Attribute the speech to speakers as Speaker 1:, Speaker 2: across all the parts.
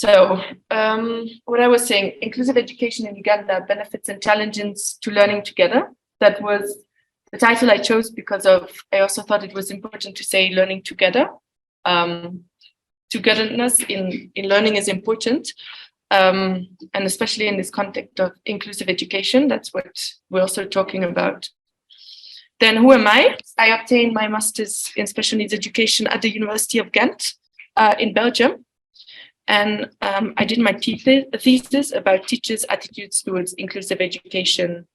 Speaker 1: So what I was saying, inclusive education in Uganda, benefits and challenges to learning together. That was the title I chose because I also thought it was important to say learning together. Togetherness in learning is important. And especially in this context of inclusive education, that's what we're also talking about. Then who am I? I obtained my master's in special needs education at the University of Ghent in Belgium. And I did my thesis about teachers' attitudes towards inclusive education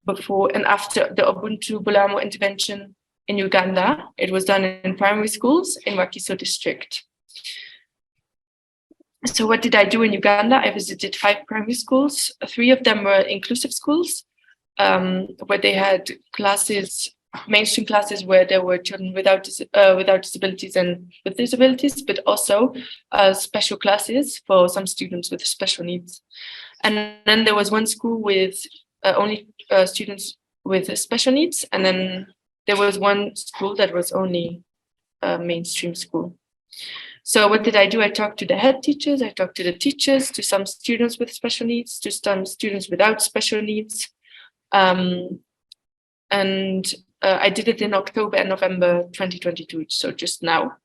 Speaker 1: before and after the Ubuntu Bulamo intervention in Uganda. It was done in primary schools in Wakiso district. So what did I do in Uganda? I visited 5 primary schools. 3 of them were inclusive schools, where they had classes, mainstream classes, where there were children without disabilities and with disabilities, but also special classes for some students with special needs. And then there was one school with only students with special needs, and then there was one school that was only a mainstream school. So what did I do? I talked to the head teachers, I talked to the teachers, to some students with special needs, to some students without special needs. I did it in October and November 2022, so just now.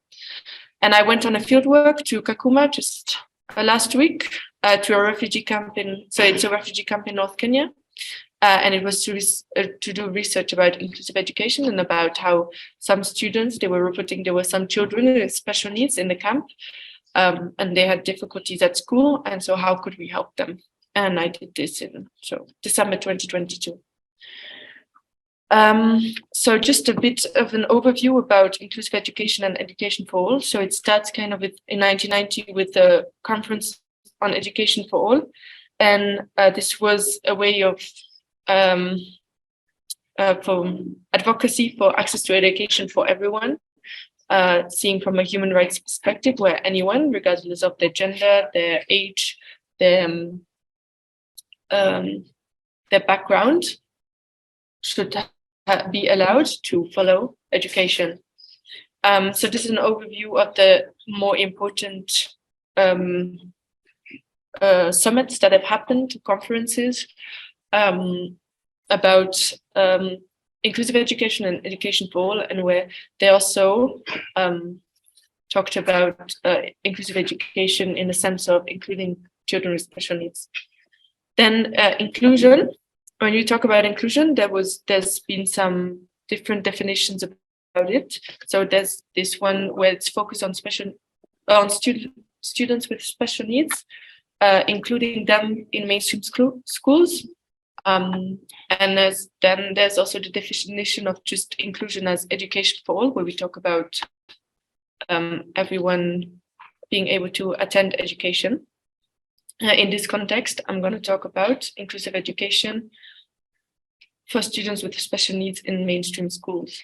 Speaker 1: And I went on a fieldwork to Kakuma just last week to a refugee camp it's a refugee camp in North Kenya. And it was to do research about inclusive education and about how some students, they were reporting there were some children with special needs in the camp, and they had difficulties at school. And so how could we help them? And I did this in December 2022. So just a bit of an overview about inclusive education and education for all. So it starts kind of in 1990 with the Conference on Education for All. And this was a way of for advocacy for access to education for everyone, seeing from a human rights perspective, where anyone, regardless of their gender, their age, their background, should be allowed to follow education. So this is an overview of the more important summits that have happened, conferences, about inclusive education and education for all, and where they also talked about inclusive education in the sense of including children with special needs. Then inclusion. When you talk about inclusion, there's been some different definitions about it. So there's this one where it's focused on students with special needs, including them in mainstream schools. And then there's also the definition of just inclusion as education for all, where we talk about everyone being able to attend education. In this context, I'm going to talk about inclusive education for students with special needs in mainstream schools.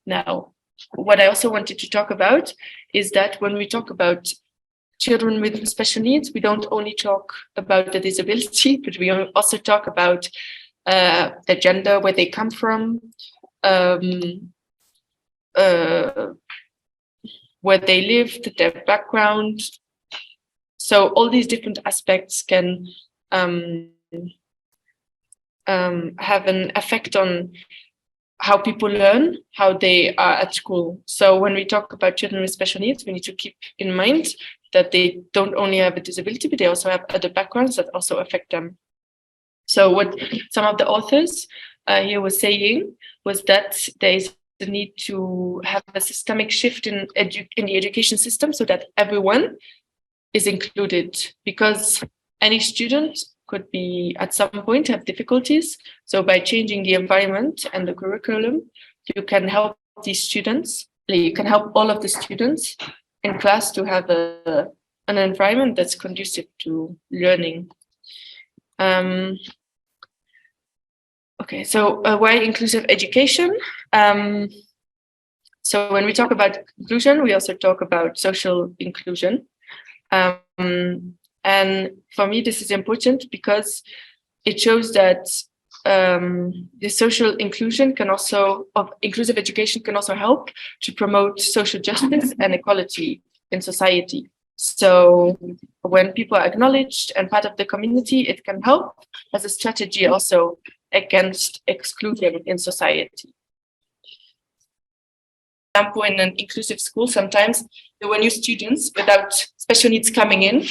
Speaker 1: Now, what I also wanted to talk about is that when we talk about children with special needs, we don't only talk about the disability, but we also talk about the gender, where they come from, where they lived, their background. So all these different aspects can have an effect on how people learn, how they are at school. So when we talk about children with special needs, we need to keep in mind that they don't only have a disability, but they also have other backgrounds that also affect them. So what some of the authors here were saying was that there is the need to have a systemic shift in the education system so that everyone is included, because any student could be at some point have difficulties. So by changing the environment and the curriculum, you can help these students, you can help all of the students in class to have an environment that's conducive to learning. Okay, so why inclusive education? So when we talk about inclusion, we also talk about social inclusion. And for me, this is important because it shows that the social inclusion of inclusive education can also help to promote social justice and equality in society. So when people are acknowledged and part of the community, it can help as a strategy also against exclusion in society. For example, in an inclusive school, sometimes there were new students without special needs coming in,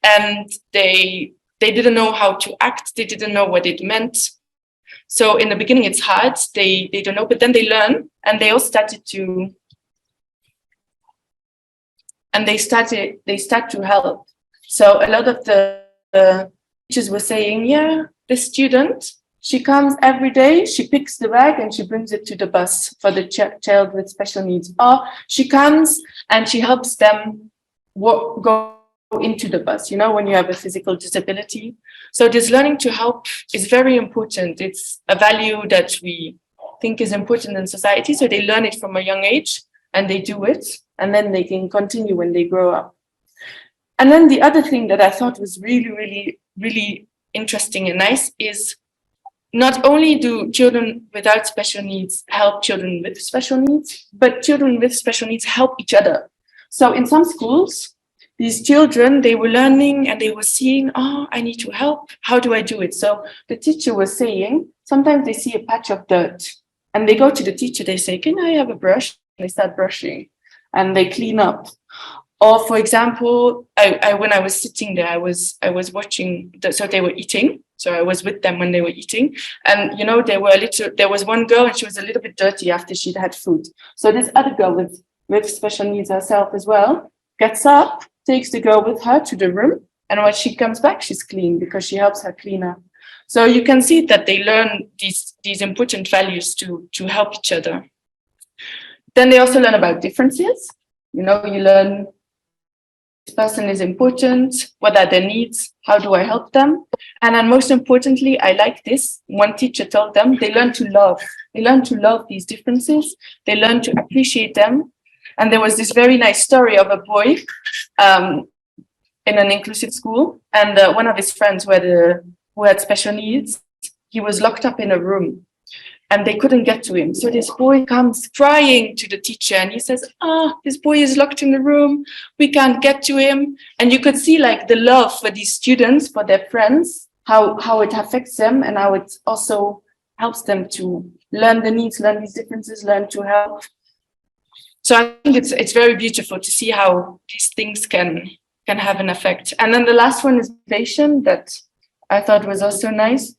Speaker 1: and they didn't know how to act, they didn't know what it meant. So in the beginning, it's hard, they don't know, but then they learn, and they all started to, and they start to help. So a lot of the teachers were saying, yeah, the student, she comes every day, she picks the bag and she brings it to the bus for the child with special needs. Or she comes and she helps them go into the bus, you know, when you have a physical disability. So this learning to help is very important. It's a value that we think is important in society. So they learn it from a young age and they do it, and then they can continue when they grow up. And then the other thing that I thought was really, really, really interesting and nice is not only do children without special needs help children with special needs, but children with special needs help each other. So in some schools, these children, they were learning and they were seeing, oh, I need to help. How do I do it? So the teacher was saying, sometimes they see a patch of dirt and they go to the teacher, they say, can I have a brush? And they start brushing and they clean up. Or for example, when I was sitting there, I was watching, so they were eating. So I was with them when they were eating. And, you know, there was one girl and she was a little bit dirty after she'd had food. So this other girl with special needs herself as well, gets up, takes the girl with her to the room. And when she comes back, she's clean because she helps her clean up. So you can see that they learn these important values to help each other. Then they also learn about differences. You know, you learn this person is important, what are their needs, how do I help them? And then most importantly, I like this, one teacher told them, they learn to love. They learn to love these differences. They learn to appreciate them. And there was this very nice story of a boy in an inclusive school. And one of his friends who had special needs, he was locked up in a room and they couldn't get to him. So this boy comes crying to the teacher and he says, this boy is locked in the room. We can't get to him. And you could see like the love for these students, for their friends, how it affects them and how it also helps them to learn the needs, learn these differences, learn to help. So I think it's very beautiful to see how these things can have an effect. And then the last one is motivation that I thought was also nice.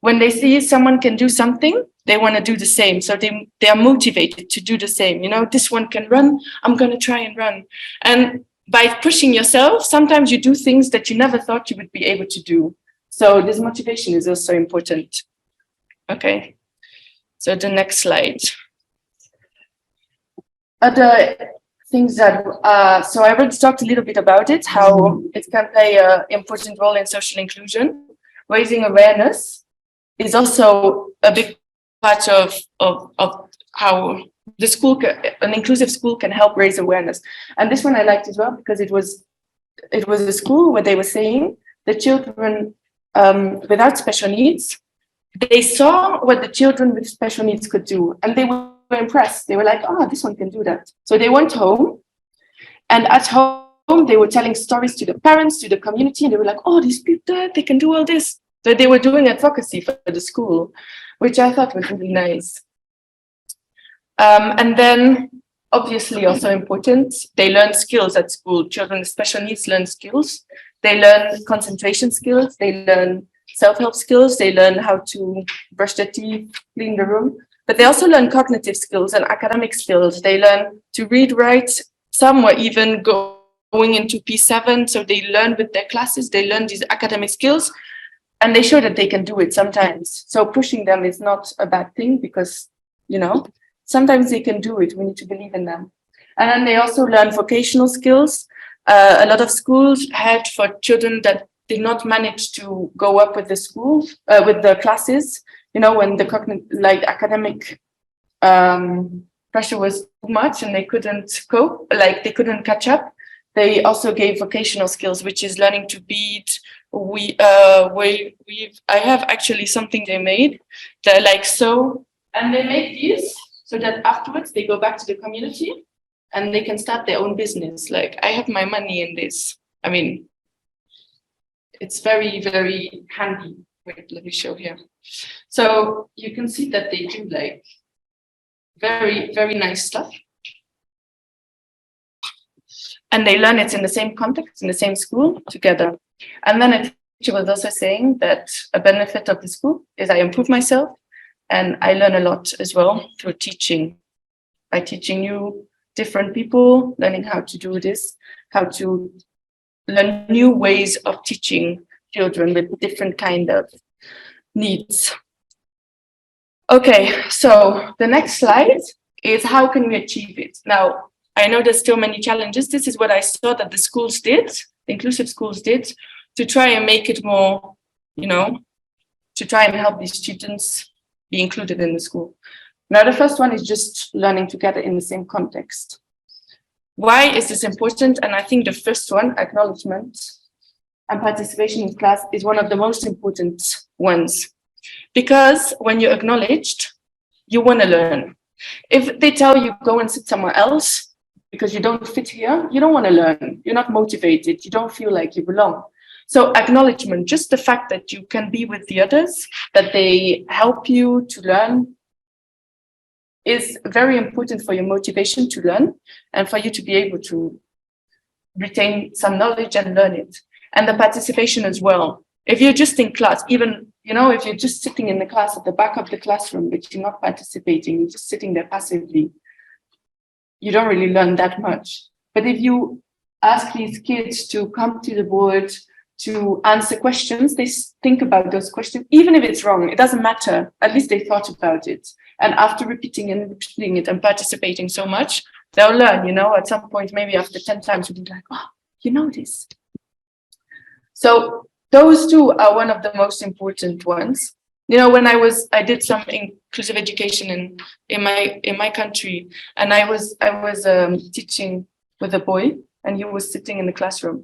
Speaker 1: When they see someone can do something, they want to do the same. So they are motivated to do the same. You know, this one can run, I'm going to try and run. And by pushing yourself, sometimes you do things that you never thought you would be able to do. So this motivation is also important. Okay, so the next slide. Other things that, so I already talked a little bit about it, how it can play an important role in social inclusion. Raising awareness is also a big part of how the school, an inclusive school can help raise awareness. And this one I liked as well because it was a school where they were saying the children without special needs, they saw what the children with special needs could do. And they were impressed. They were like, this one can do that. So they went home and at home, they were telling stories to the parents, to the community. And they were like, these people, they can do all this. So they were doing advocacy for the school, which I thought was really nice. And then, obviously, also important, they learn skills at school. Children with special needs learn skills. They learn concentration skills. They learn self-help skills. They learn how to brush their teeth, clean the room. But they also learn cognitive skills and academic skills. They learn to read, write. Some were even going into P7. So they learn with their classes. They learn these academic skills. And they show that they can do it sometimes. So pushing them is not a bad thing because, you know, sometimes they can do it. We need to believe in them. And then they also learn vocational skills. A lot of schools had for children that did not manage to go up with the school, with the classes, you know, when the academic pressure was too much and they couldn't cope, they couldn't catch up. They also gave vocational skills, which is learning to bead. I have actually something they made. They're like sew, and they make these so that afterwards they go back to the community and they can start their own business. Like, I have my money in this. I mean, it's very, very handy. Wait, let me show here. So you can see that they do like very, very nice stuff. And they learn it in the same context, in the same school together. And then a teacher was also saying that a benefit of the school is I improve myself and I learn a lot as well through teaching. By teaching you different people, learning how to do this, how to learn new ways of teaching children with different kind of needs. Okay, so the next slide is how can we achieve it? Now, I know there's still many challenges. This is what I saw that the schools did, the inclusive schools did, to try and make it more, to try and help these students be included in the school. Now, the first one is just learning together in the same context. Why is this important? And I think the first one, acknowledgement and participation in class, is one of the most important ones. Because when you're acknowledged, you want to learn. If they tell you go and sit somewhere else because you don't fit here, you don't want to learn. You're not motivated. You don't feel like you belong. So acknowledgement, just the fact that you can be with the others, that they help you to learn, is very important for your motivation to learn and for you to be able to retain some knowledge and learn it. And the participation as well. If you're just in class, even, if you're just sitting in the class at the back of the classroom, but you're not participating, you're just sitting there passively, you don't really learn that much. But if you ask these kids to come to the board, to answer questions, they think about those questions, even if it's wrong, it doesn't matter. At least they thought about it. And after repeating it and participating so much, they'll learn, at some point, maybe after 10 times, you'll be like, oh, you know this. So those two are one of the most important ones. When I did some inclusive education in my country, and I was teaching with a boy, and he was sitting in the classroom.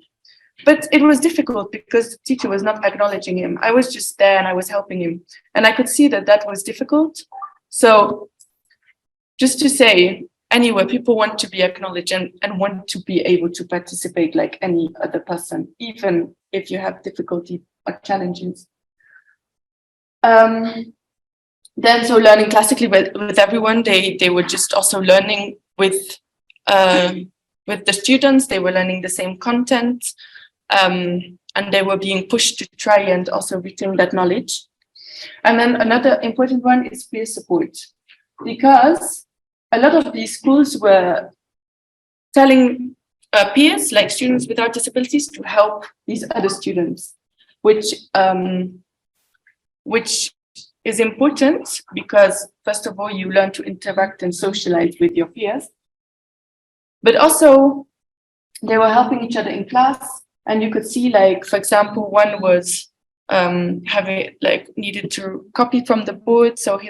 Speaker 1: But it was difficult because the teacher was not acknowledging him. I was just there and I was helping him. And I could see that was difficult. So just to say, anywhere, people want to be acknowledged and want to be able to participate like any other person, even if you have difficulty or challenges. Then, so learning classically with everyone, they were just also learning with the students. They were learning the same content. And they were being pushed to try and also retain that knowledge. And then another important one is peer support, because a lot of these schools were telling peers, like students without disabilities, to help these other students, which is important because, first of all, you learn to interact and socialize with your peers, but also they were helping each other in class. And you could see, like, for example, one was needed to copy from the board. So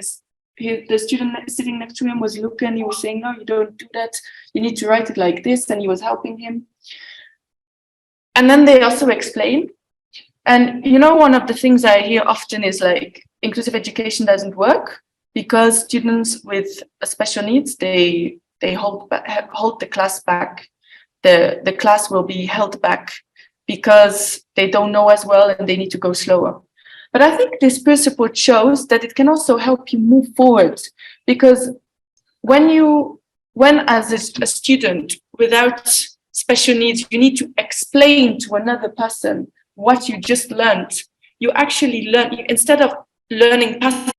Speaker 1: the student sitting next to him was looking, he was saying, no, you don't do that. You need to write it like this. And he was helping him. And then they also explain. And, one of the things I hear often is like, inclusive education doesn't work because students with special needs, they hold the class back. The class will be held back because they don't know as well and they need to go slower. But I think this peer support shows that it can also help you move forward, because when as a student without special needs, you need to explain to another person what you just learned, you actually learn, instead of learning passively,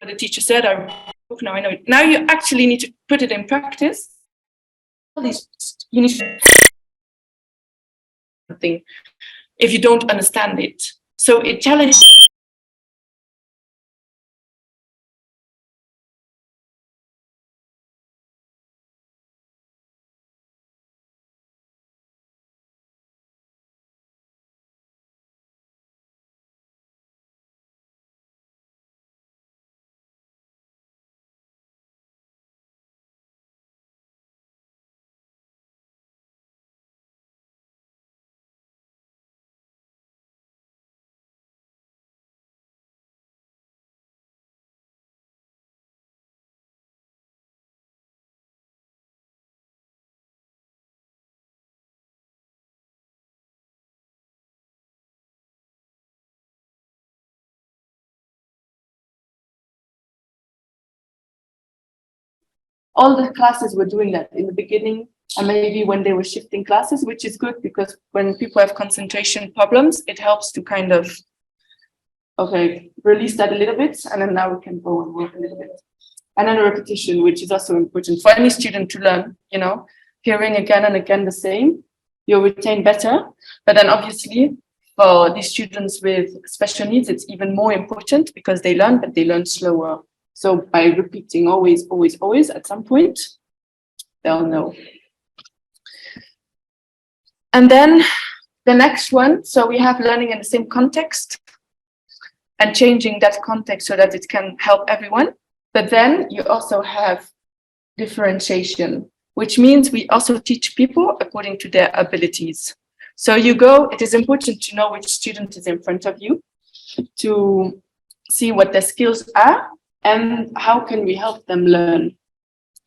Speaker 1: the teacher said, now I know it. Now you actually need to put it in practice. You need to something if you don't understand it. So it challenges all the classes were doing that in the beginning, and maybe when they were shifting classes, which is good because when people have concentration problems, it helps to kind of, okay, release that a little bit, and then now we can go and work a little bit. And then a repetition, which is also important for any student to learn, you know, hearing again and again the same, you'll retain better. But then obviously for these students with special needs, it's even more important because they learn, but they learn slower. So by repeating always, always, always, at some point, they'll know. And then the next one, so we have learning in the same context and changing that context so that it can help everyone. But then you also have differentiation, which means we also teach people according to their abilities. So you go, it is important to know which student is in front of you, to see what their skills are and how can we help them learn.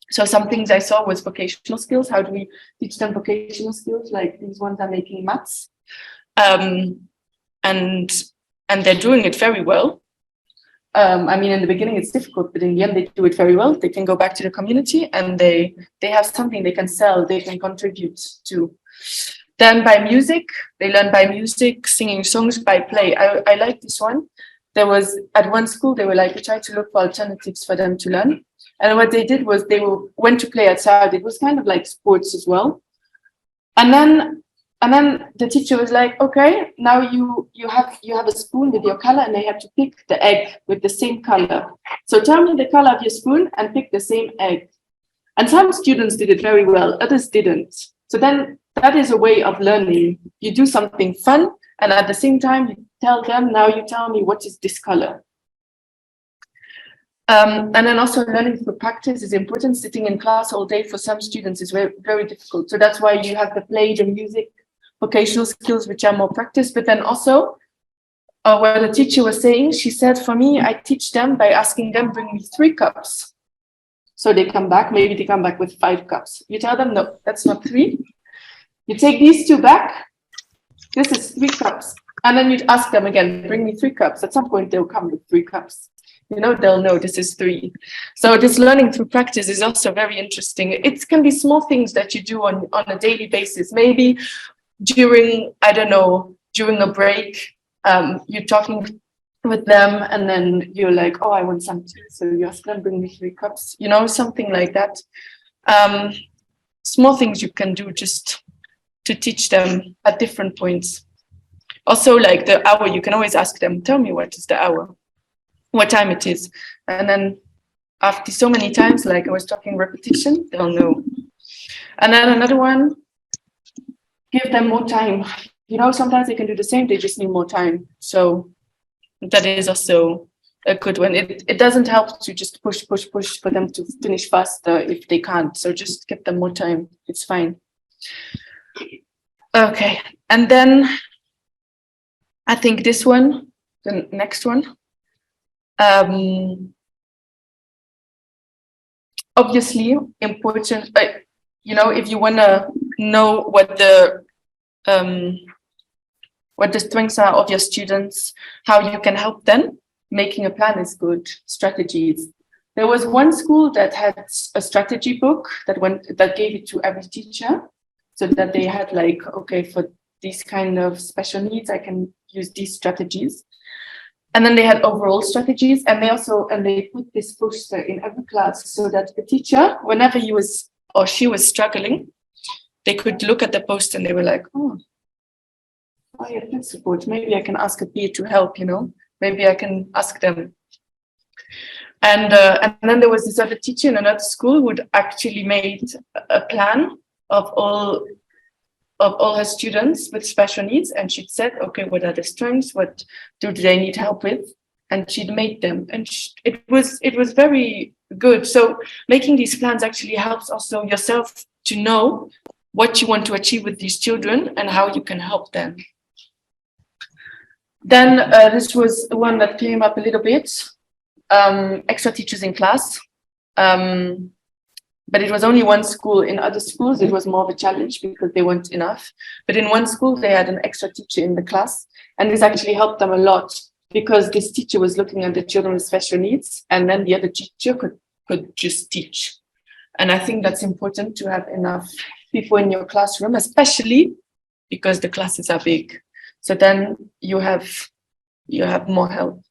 Speaker 1: So some things I saw was vocational skills. How do we teach them vocational skills? Like these ones are making maths. And they're doing it very well. I mean, in the beginning it's difficult, but in the end they do it very well. They can go back to the community and they have something they can sell, they can contribute to. Then by music, they learn by music, singing songs, by play. I like this one. There was, at one school, they were like, we tried to look for alternatives for them to learn. And what they did was they went to play outside. It was kind of like sports as well. And then the teacher was like, okay, now you have a spoon with your color and they have to pick the egg with the same color. So tell me the color of your spoon and pick the same egg. And some students did it very well, others didn't. So then that is a way of learning. You do something fun and at the same time you tell them, now you tell me what is this color. And then also learning through practice is important. Sitting in class all day for some students is very, very difficult. So that's why you have the play, the music, vocational skills, which are more practice. But then also what the teacher was saying, she said, for me, I teach them by asking them, bring me 3 cups. So they come back, maybe they come back with 5 cups. You tell them, no, that's not 3. You take these 2 back. This is 3 cups. And then you'd ask them again, bring me 3 cups. At some point, they'll come with 3 cups. You know, they'll know this is 3. So this learning through practice is also very interesting. It can be small things that you do on a daily basis. Maybe during, I don't know, during a break, you're talking with them and then you're like, oh, I want some tea. So you ask them, bring me 3 cups, you know, something like that. Small things you can do just to teach them at different points. Also, like the hour, you can always ask them, tell me what is the hour, what time it is. And then after so many times, like I was talking repetition, they'll know. And then another one, give them more time. You know, sometimes they can do the same, they just need more time. So that is also a good one. It doesn't help to just push for them to finish faster if they can't. So just give them more time. It's fine. Okay. And then I think this one, the next one. Obviously important, you know, if you want to know what the strengths are of your students, how you can help them, making a plan is good. Strategies. There was one school that had a strategy book that gave it to every teacher, so that they had like, okay, for these kind of special needs, I can use these strategies. And then they had overall strategies, and they put this poster in every class so that the teacher, whenever he was or she was struggling, they could look at the poster and they were like, oh yeah, that's support. Maybe I can ask a peer to help, you know, maybe I can ask them. And then there was this other teacher in another school who'd actually made a plan of all her students with special needs, and she'd said, okay, what are the strengths, what do they need help with, and she'd made them, and it was very good. So making these plans actually helps also yourself to know what you want to achieve with these children and how you can help them. Then this was the one that came up a little bit, extra teachers in class. But it was only one school. In other schools, it was more of a challenge because they weren't enough. But in one school, they had an extra teacher in the class. And this actually helped them a lot because this teacher was looking at the children with special needs. And then the other teacher could just teach. And I think that's important to have enough people in your classroom, especially because the classes are big. So then you have more help.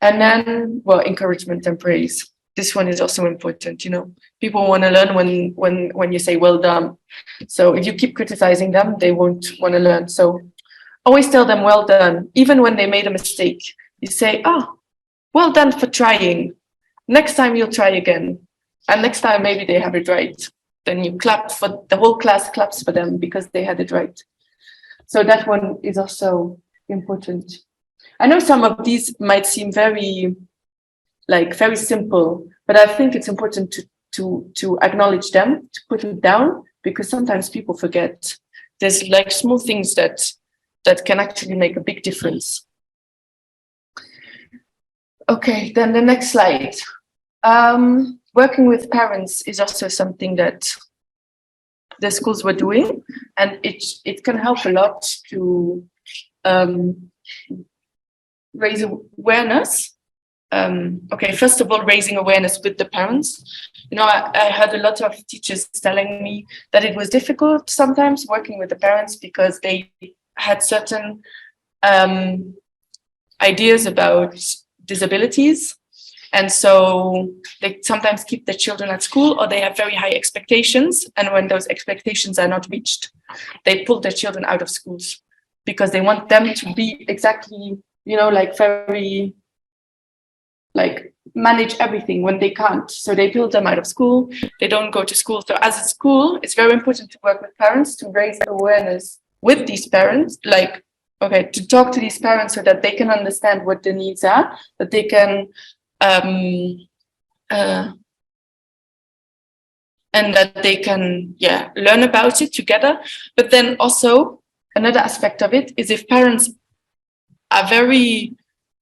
Speaker 1: And then, well, encouragement and praise. This one is also important. People want to learn when you say well done. So if you keep criticizing them, they won't want to learn. So always tell them well done, even when they made a mistake. You say, well done for trying. Next time you'll try again. And next time maybe they have it right. Then you clap for the whole class claps for them because they had it right. So that one is also important. I know some of these might seem very simple, but I think it's important to acknowledge them, to put it down, because sometimes people forget. There's small things that can actually make a big difference. Okay, then the next slide. Working with parents is also something that the schools were doing, and it can help a lot to raise awareness. Okay, first of all, raising awareness with the parents. I heard a lot of teachers telling me that it was difficult sometimes working with the parents because they had certain ideas about disabilities. And so they sometimes keep their children at school, or they have very high expectations. And when those expectations are not reached, they pull their children out of schools because they want them to be exactly, very, manage everything when they can't. So they pull them out of school. They don't go to school. So as a school, it's very important to work with parents to raise awareness with these parents, to talk to these parents so that they can understand what the needs are, that they can and that they can learn about it together. But then also another aspect of it is if parents are very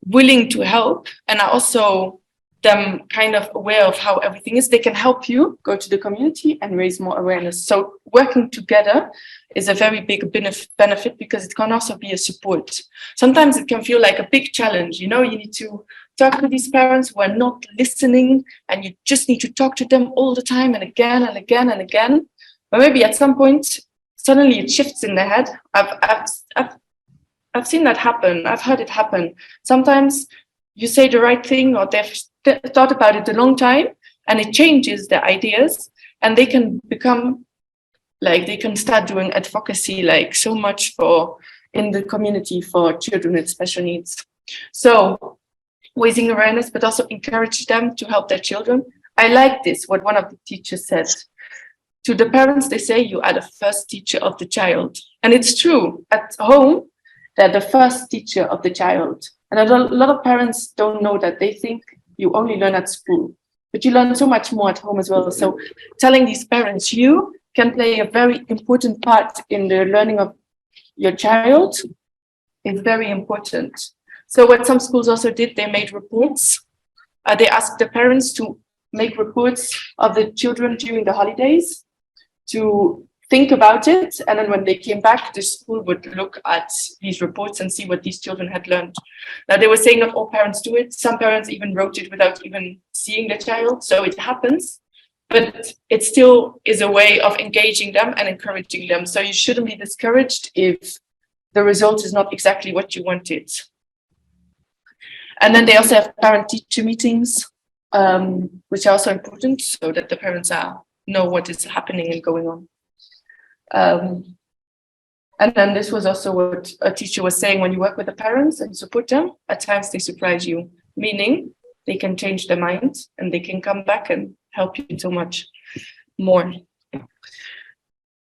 Speaker 1: willing to help and are also them kind of aware of how everything is, they can help you go to the community and raise more awareness. So working together is a very big benefit because it can also be a support. Sometimes it can feel like a big challenge. You need to talk to these parents who are not listening, and you just need to talk to them all the time and again and again and again. But maybe at some point, suddenly it shifts in their head. I've seen that happen. I've heard it happen. Sometimes you say the right thing, or they've thought about it a long time, and it changes their ideas, and they can become they can start doing advocacy so much in the community for children with special needs. So raising awareness, but also encourage them to help their children. I like this, what one of the teachers said. To the parents, they say you are the first teacher of the child. And it's true. At home, they're the first teacher of the child. And a lot of parents don't know that. They think you only learn at school, but you learn so much more at home as well. So telling these parents, you can play a very important part in the learning of your child is very important. So what some schools also did, they made reports. They asked the parents to make reports of the children during the holidays to think about it. And then when they came back, the school would look at these reports and see what these children had learned. Now, they were saying not all parents do it. Some parents even wrote it without even seeing the child. So it happens, but it still is a way of engaging them and encouraging them. So you shouldn't be discouraged if the result is not exactly what you wanted. And then they also have parent-teacher meetings, which are also important so that the parents know what is happening and going on. And then this was also what a teacher was saying: when you work with the parents and support them, at times they surprise you, meaning they can change their mind and they can come back and help you so much more.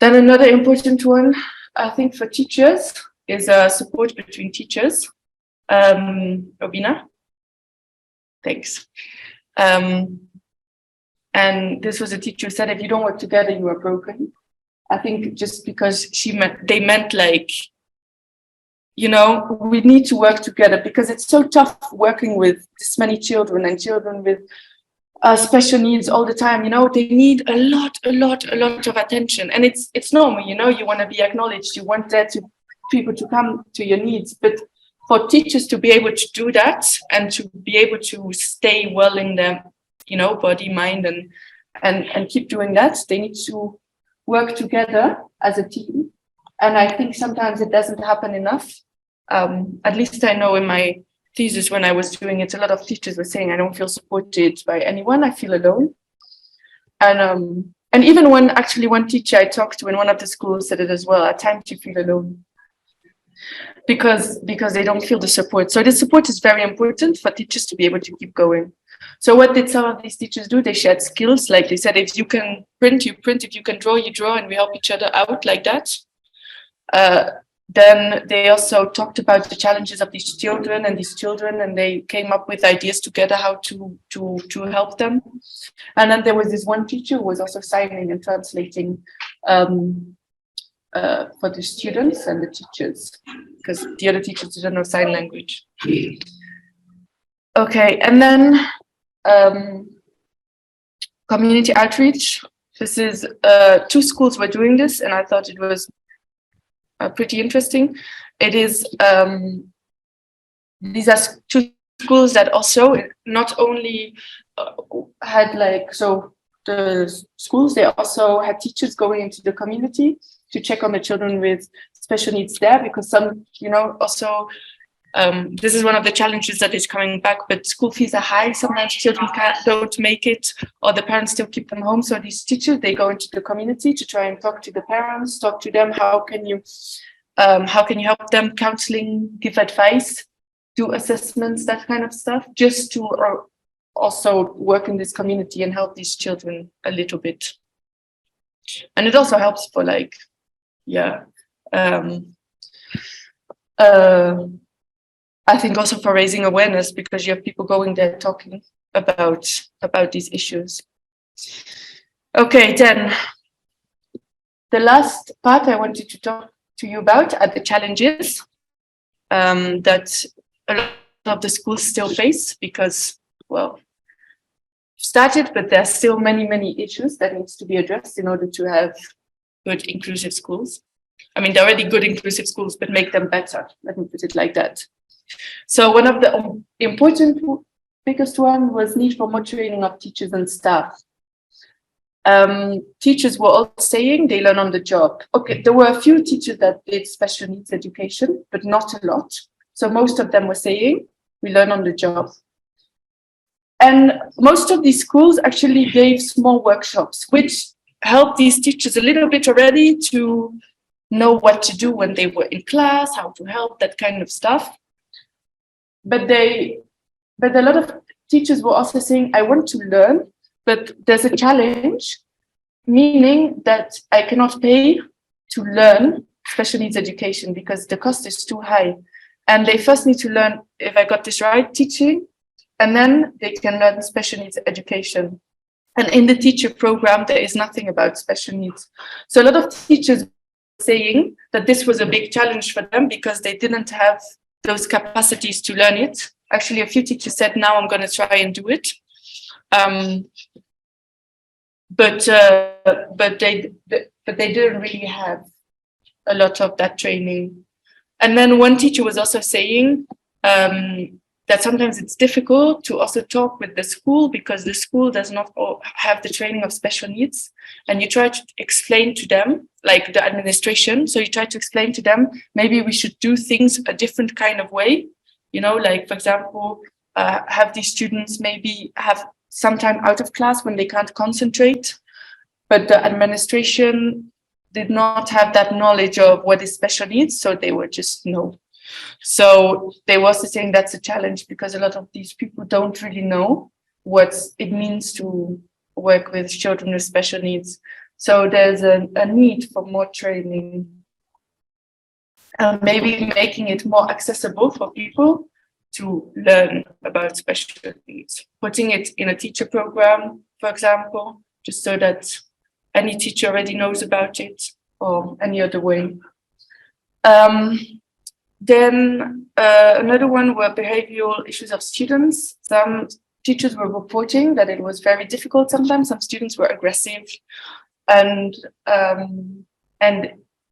Speaker 1: Then another important one, I think, for teachers is support between teachers. Robina, thanks. And this was a teacher who said, if you don't work together, you are broken. I think just because they meant we need to work together because it's so tough working with this many children and children with special needs all the time. They need a lot of attention, and it's normal. You want to be acknowledged. You want people to come to your needs, but for teachers to be able to do that and to be able to stay well in their, body, mind, and keep doing that. They need to work together as a team. And I think sometimes it doesn't happen enough. At least I know in my thesis when I was doing it, a lot of teachers were saying, I don't feel supported by anyone, I feel alone. And even when actually one teacher I talked to in one of the schools said it as well, at times you feel alone because they don't feel the support. So the support is very important for teachers to be able to keep going. So what did some of these teachers do? They shared skills. Like they said, if you can print, you print. If you can draw, you draw, and we help each other out like that. Then they also talked about the challenges of these children, and they came up with ideas together how to help them. And then there was this one teacher who was also signing and translating for the students and the teachers, because the other teachers didn't know sign language. Okay, and then community outreach. This is 2 schools were doing this, and I thought it was pretty interesting. It is these are 2 schools that also not only had the schools, they also had teachers going into the community to check on the children with special needs there, because some, also this is one of the challenges that is coming back, but school fees are high. Sometimes children don't make it, or the parents still keep them home. So these teachers, they go into the community to try and talk to the parents, talk to them. How can you help them? Counseling, give advice, do assessments, that kind of stuff, just to also work in this community and help these children a little bit. And it also helps for I think also for raising awareness, because you have people going there talking about these issues. Okay, then the last part I wanted to talk to you about are the challenges that a lot of the schools still face, because, well, started, but there are still many issues that needs to be addressed in order to have good inclusive schools. I mean, they're already good inclusive schools, but make them better. Let me put it like that. So one of the biggest one was need for more training of teachers and staff. Teachers were all saying they learn on the job. Okay, there were a few teachers that did special needs education, but not a lot. So most of them were saying we learn on the job. And most of these schools actually gave small workshops, which helped these teachers a little bit already to know what to do when they were in class, how to help, that kind of stuff. But a lot of teachers were also saying, I want to learn, but there's a challenge, meaning that I cannot pay to learn special needs education because the cost is too high. And they first need to learn, if I got this right, teaching, and then they can learn special needs education. And in the teacher program, there is nothing about special needs. So a lot of teachers were saying that this was a big challenge for them because they didn't have those capacities to learn it. Actually, a few teachers said, now I'm going to try and do it. But they didn't really have a lot of that training. And then one teacher was also saying that sometimes it's difficult to also talk with the school because the school does not have the training of special needs. And you try to explain to them, like the administration, so you try to explain to them, maybe we should do things a different kind of way, like, for example, have these students maybe have some time out of class when they can't concentrate, but the administration did not have that knowledge of what is special needs, so they were just no. So they were also saying that's a challenge because a lot of these people don't really know what it means to work with children with special needs. So there's a need for more training and maybe making it more accessible for people to learn about special needs. Putting it in a teacher program, for example, just so that any teacher already knows about it or any other way. Then another one were behavioral issues of students. Some teachers were reporting that it was very difficult sometimes. Some students were aggressive. And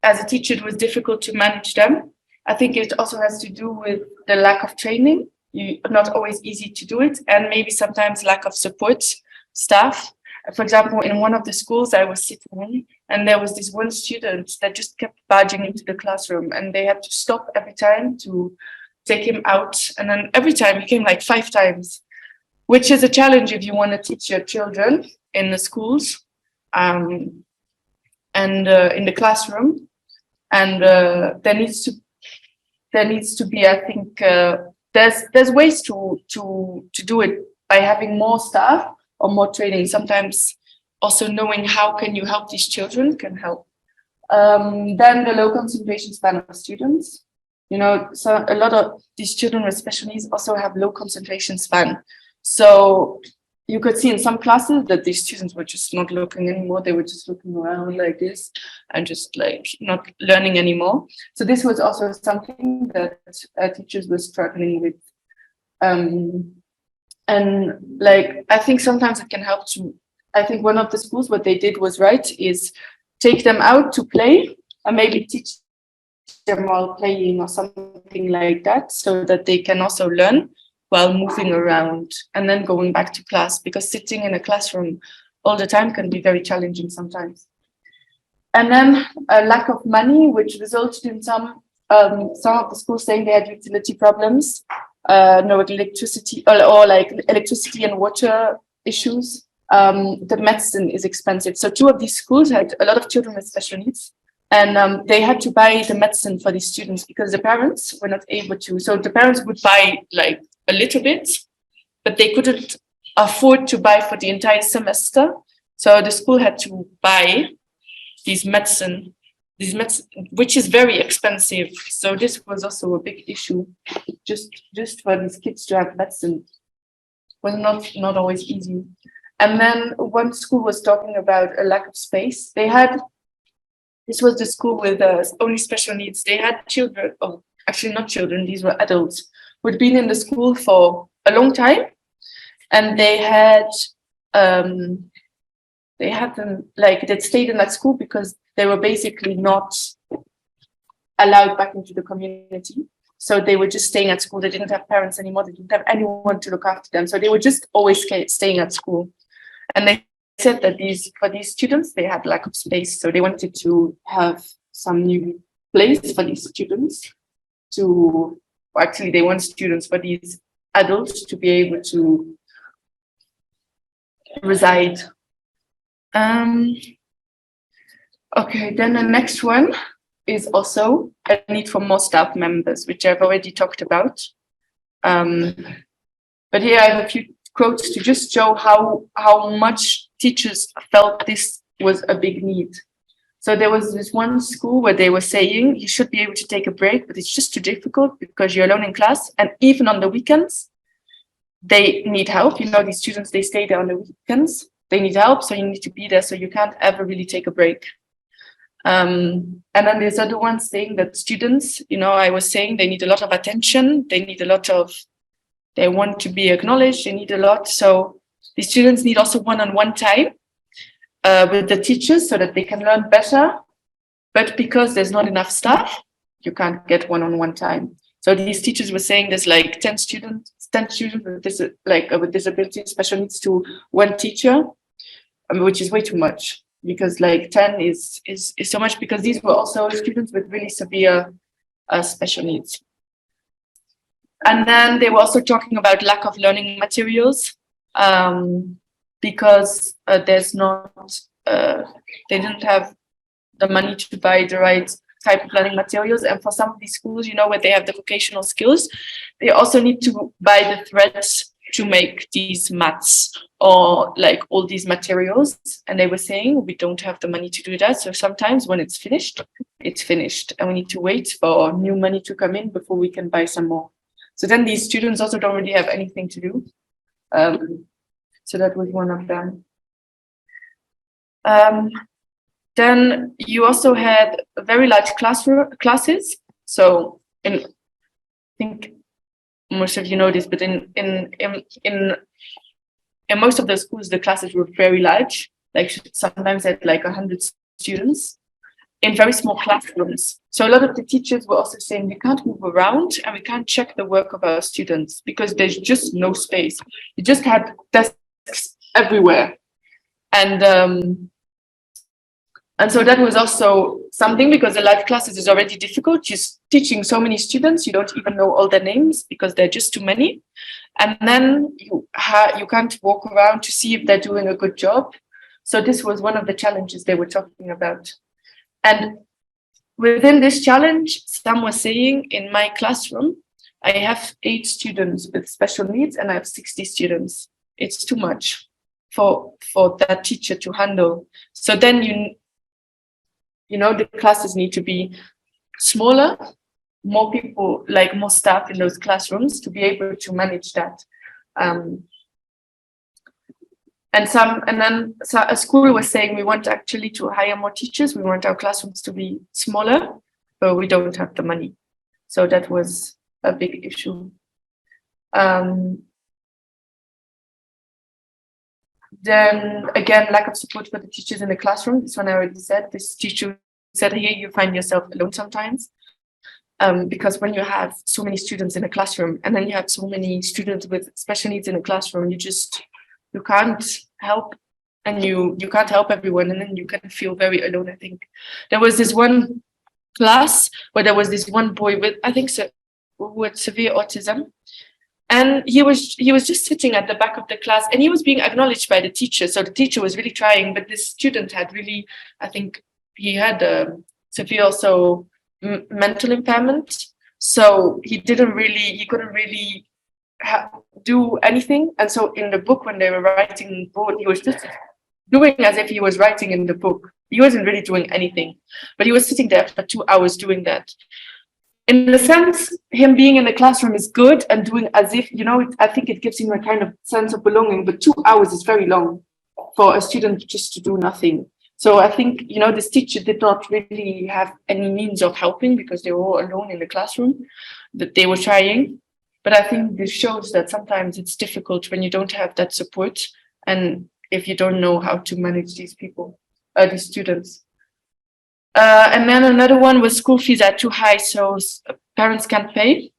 Speaker 1: as a teacher, it was difficult to manage them. I think it also has to do with the lack of training. Not always easy to do it. And maybe sometimes lack of support staff. For example, in one of the schools I was sitting in, and there was this one student that just kept barging into the classroom, and they had to stop every time to take him out. And then every time he came like 5 times, which is a challenge if you want to teach your children in the schools and in the classroom. And there needs to be, I think, there's ways to do it by having more staff or more training. Sometimes also knowing how can you help these children can help. Then the low concentration span of students. So a lot of these children with special needs also have low concentration span. So you could see in some classes that these students were just not looking anymore. They were just looking around like this and just like not learning anymore. So this was also something that teachers were struggling with. And like, I think sometimes it can help to, I think one of the schools, what they did was right, is take them out to play and maybe teach them while playing or something like that, so that they can also learn while moving around and then going back to class, because sitting in a classroom all the time can be very challenging sometimes. And then a lack of money, which resulted in some of the schools saying they had utility problems, no electricity or like electricity and water issues. The medicine is expensive. So 2 of these schools had a lot of children with special needs, and they had to buy the medicine for these students because the parents were not able to. So the parents would buy like a little bit, but they couldn't afford to buy for the entire semester. So the school had to buy these medicine, which is very expensive. So this was also a big issue. Just for these kids to have medicine was not always easy. And then one school was talking about a lack of space. This was the school with only special needs. They had children, or actually not children, these were adults who had been in the school for a long time, and they stayed in that school because they were basically not allowed back into the community. So they were just staying at school. They didn't have parents anymore. They didn't have anyone to look after them. So they were just always staying at school. And they said that for these students, they had lack of space. So they wanted to have some new place for these students they want students for these adults to be able to reside. Okay, then the next one is also a need for more staff members, which I've already talked about. But here I have a few quotes to just show how much teachers felt this was a big need. So there was this one school where they were saying you should be able to take a break, but it's just too difficult because you're alone in class. And even on the weekends, they need help. These students, they stay there on the weekends. They need help, so you need to be there. So you can't ever really take a break. And then there's other ones saying that students, I was saying they need a lot of attention. They want to be acknowledged. They need a lot. So the students need also one-on-one time with the teachers so that they can learn better. But because there's not enough staff, you can't get one-on-one time. So these teachers were saying there's like 10 students with disability special needs to one teacher, which is way too much, because like 10 is so much, because these were also students with really severe special needs. And then they were also talking about lack of learning materials, because they didn't have the money to buy the right type of learning materials. And for some of these schools, where they have the vocational skills, they also need to buy the threads to make these mats or like all these materials. And they were saying we don't have the money to do that. So sometimes when it's finished, and we need to wait for new money to come in before we can buy some more. So then these students also don't really have anything to do. So that was one of them. Then you also had very large classes. So I think most of you know this, but in most of the schools, the classes were very large. Like sometimes at like 100 students in very small classrooms. So a lot of the teachers were also saying we can't move around and we can't check the work of our students because there's just no space. You just had desks everywhere. And so that was also something, because the live classes is already difficult. You're teaching so many students, you don't even know all their names because they're just too many. And then you can't walk around to see if they're doing a good job. So this was one of the challenges they were talking about. And within this challenge, some were saying, in my classroom, I have 8 students with special needs and I have 60 students. It's too much for that teacher to handle. So then the classes need to be smaller, more people, like more staff in those classrooms to be able to manage that. And then a school was saying, we want actually to hire more teachers. We want our classrooms to be smaller, but we don't have the money. So that was a big issue. Then again, lack of support for the teachers in the classroom. This one I already said. This teacher said, here you find yourself alone sometimes. Because when you have so many students in a classroom, and then you have so many students with special needs in a classroom, you can't help, and you can't help everyone, and then you can feel very alone. I think there was this one class where there was this one boy with, I think, who had severe autism, and he was just sitting at the back of the class, and he was being acknowledged by the teacher. So the teacher was really trying, but this student had really, I think, he had severe also mental impairment. So he couldn't really do anything. And so in the book, when they were writing board, he was just doing as if he was writing in the book. He wasn't really doing anything, but he was sitting there for 2 hours doing that. In a sense, him being in the classroom is good and doing as if, I think it gives him a kind of sense of belonging, but 2 hours is very long for a student just to do nothing. So I think, this teacher did not really have any means of helping because they were all alone in the classroom, that they were trying. But I think this shows that sometimes it's difficult when you don't have that support, and if you don't know how to manage these people, these students. And then another one was school fees are too high, so parents can't pay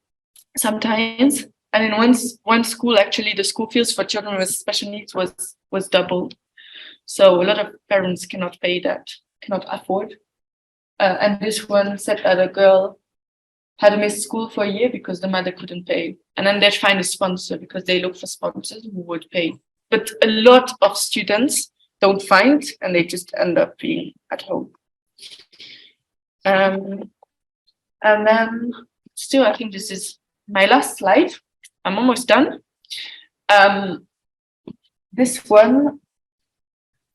Speaker 1: sometimes. And in one school, actually, the school fees for children with special needs was doubled. So a lot of parents cannot pay that, cannot afford. And this one said that a girl had missed school for a year because the mother couldn't pay. And then they'd find a sponsor because they look for sponsors who would pay. But a lot of students don't find, and they just end up being at home. And then still, I think this is my last slide. I'm almost done. This one,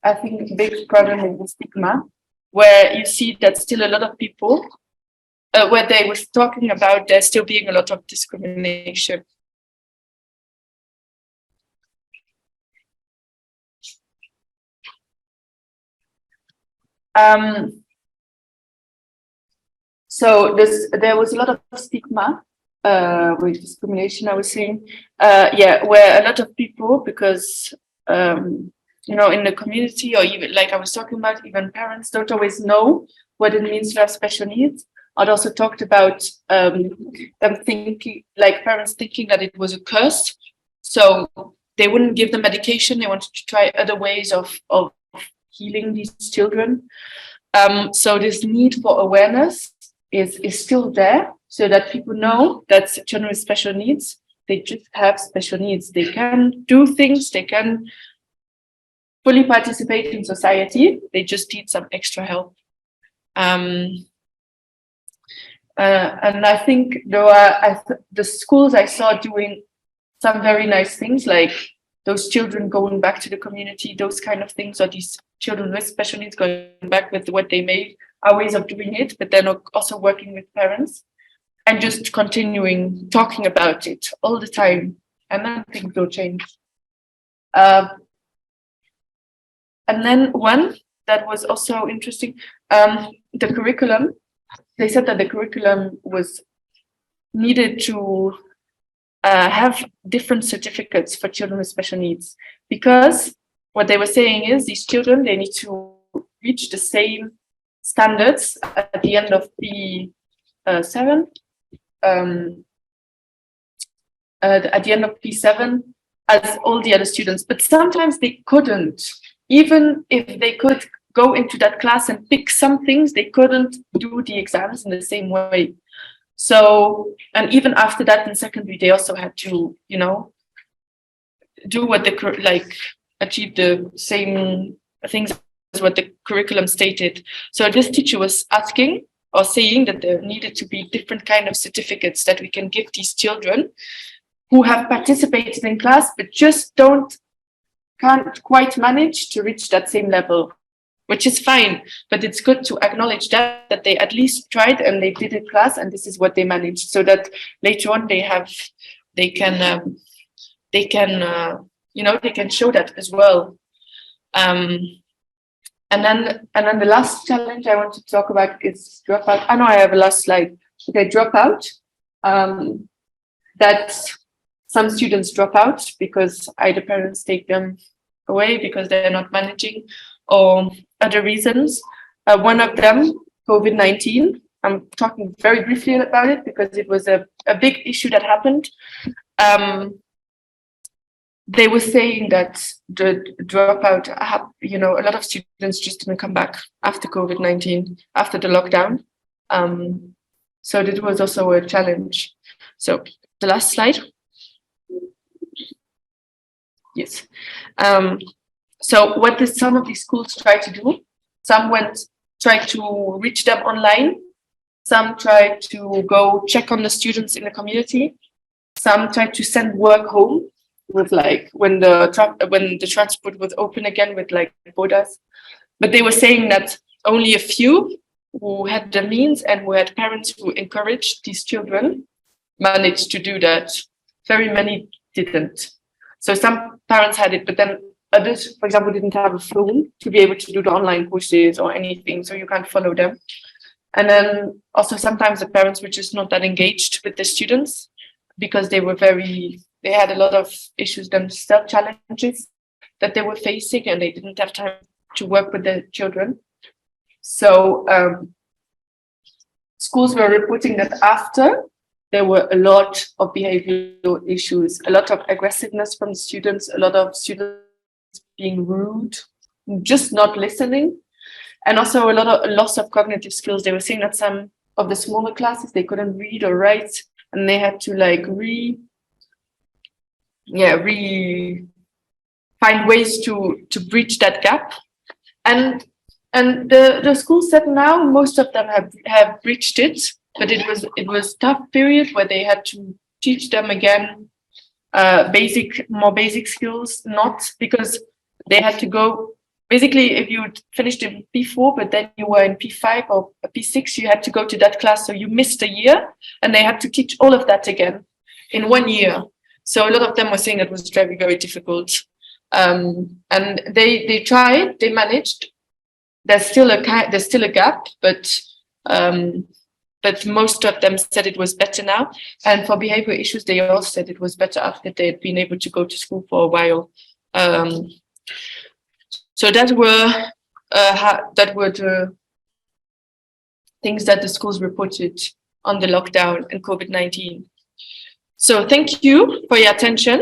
Speaker 1: I think the big problem is the stigma, where you see that still a lot of people, where they was talking about there still being a lot of discrimination. So there was a lot of stigma with discrimination, I was saying, where a lot of people, because in the community, or even like I was talking about, even parents don't always know what it means to have special needs. I'd also talked about them thinking, like parents thinking that it was a curse, so they wouldn't give them medication. They wanted to try other ways of healing these children. So this need for awareness is still there, so that people know that children with special needs, they just have special needs. They can do things, they can fully participate in society. They just need some extra help. And I think the schools I saw doing some very nice things, like those children going back to the community, those kind of things, or these children with special needs going back with what they made, are ways of doing it, but then also working with parents and just continuing talking about it all the time, and then things will change. And then one that was also interesting, the curriculum. They said that the curriculum was needed to have different certificates for children with special needs, because what they were saying is these children, they need to reach the same standards at the end of P7, at the end of P7 as all the other students, but sometimes they couldn't, even if they could go into that class and pick some things, they couldn't do the exams in the same way. So, and even after that in secondary, they also had to, you know, do what the like achieve the same things as what the curriculum stated. So this teacher was asking or saying that there needed to be different kind of certificates that we can give these children who have participated in class but just can't quite manage to reach that same level, which is fine, but it's good to acknowledge that they at least tried and they did in class, and this is what they managed, so that later on they can you know, they can show that as well. And then the last challenge I want to talk about is dropout. I know I have a last slide. Okay, dropout. That some students drop out because either parents take them away because they're not managing, or other reasons. One of them, COVID-19. I'm talking very briefly about it because it was a big issue that happened. They were saying that the dropout, you know, a lot of students just didn't come back after COVID-19, after the lockdown. So that was also a challenge. So the last slide. Yes. So what did some of these schools try to do? Some tried to reach them online. Some tried to go check on the students in the community. Some tried to send work home with like when the transport was open again with like bodas. But they were saying that only a few who had the means and who had parents who encouraged these children managed to do that. Very many didn't. So some parents had it, but then others, for example, didn't have a phone to be able to do the online courses or anything, so you can't follow them. And then also sometimes the parents were just not that engaged with the students because they had a lot of issues themselves, challenges that they were facing, and they didn't have time to work with the children. So schools were reporting that after, there were a lot of behavioral issues, a lot of aggressiveness from students, a lot of students being rude, just not listening, and also a lot of loss of cognitive skills. They were saying that some of the smaller classes, they couldn't read or write, and they had to like find ways to bridge that gap. And the school said now most of them have breached it, but it was tough period where they had to teach them again more basic skills, not because they had to go. Basically, if you finished in P4, but then you were in P5 or P6, you had to go to that class. So you missed a year, and they had to teach all of that again in 1 year. So a lot of them were saying it was very, very difficult. And they tried, they managed. There's still a gap, but most of them said it was better now. And for behavioral issues, they all said it was better after they had been able to go to school for a while. So that were the things that the schools reported on the lockdown and COVID-19. So thank you for your attention.